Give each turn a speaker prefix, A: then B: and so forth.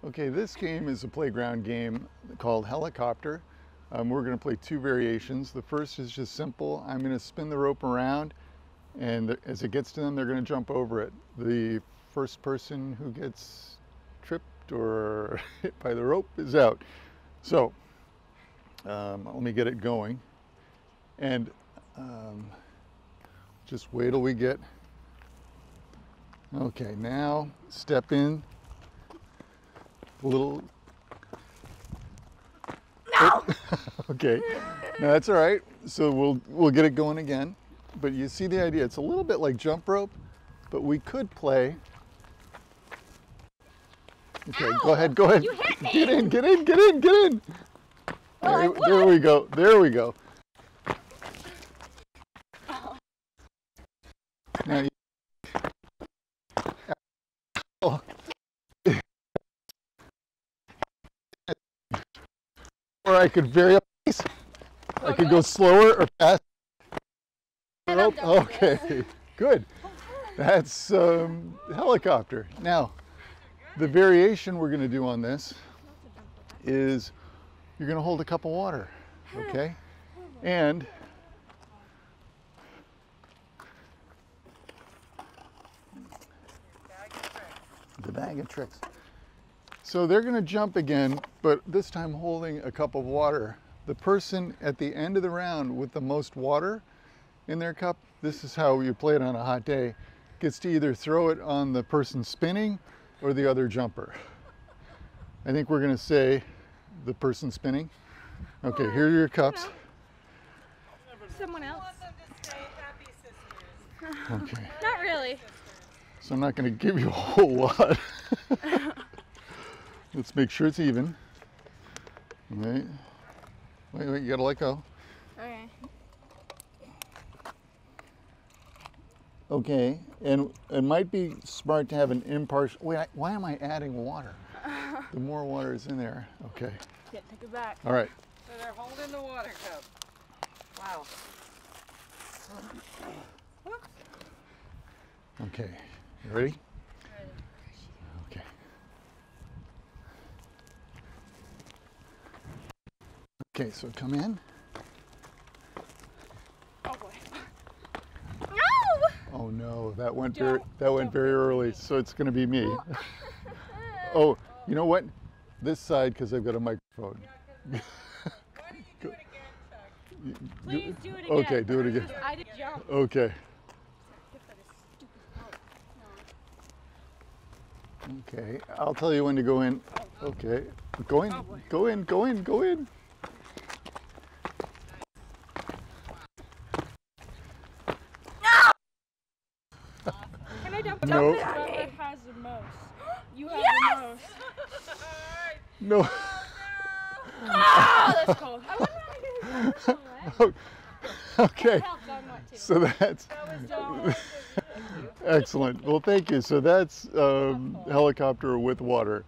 A: Okay, this game is a playground game called Helicopter. We're going to play two variations. The first is just simple. I'm going to spin the rope around, and as it gets to them, they're going to jump over it. The first person who gets tripped or hit by the rope is out. So let me get it going, and just wait till we get. Okay, now step in. A little.
B: No!
A: Okay, no, that's all right. So we'll get it going again. But you see the idea. It's a little bit like jump rope, but we could play. Okay,
B: Ow!
A: go ahead, go ahead.
B: You hit me!
A: Get in, get in, get in, get in.
B: Well,
A: there we go. There we go.
B: Oh.
A: Now you, oh. Or I could vary up the pace. I could go slower or faster. Okay, good. That's helicopter. Now, the variation we're going to do on this is you're going to hold a cup of water, okay? And the bag of tricks. So they're going to jump again, but this time holding a cup of water. The person at the end of the round with the most water in their cup, this is how you play it on a hot day, gets to either throw it on the person spinning or the other jumper. I think we're going to say the person spinning. Okay, here are your cups.
B: Someone else?
A: Okay.
B: Not really.
A: So I'm not going to give you a whole lot. Let's make sure it's even. Wait, you gotta let go.
B: Okay.
A: Okay, and it might be smart to have an impartial. Wait, why am I adding water? The more water is in there. Okay.
B: Yeah, take it back.
A: All right.
C: So they're holding the water cup. Wow.
A: Okay. You ready? Okay. Okay, so come in.
B: Oh boy. No!
A: Oh no, that went very early, so it's going to be me. Oh, you know what? This side, because I've got a microphone.
C: Why don't you do it again, Chuck?
B: Please do it again.
A: Okay, do it again.
B: I did jump.
A: Okay. Okay, I'll tell you when to go in. Okay, go in, go in, go in, go in.
B: Can I jump?
A: No.
B: Whoever has the most. You have the most.
A: No.
B: Oh, that's cold. I wonder how to get
A: Okay, so that's
B: it.
A: excellent. Well, thank you. So that's helicopter with water.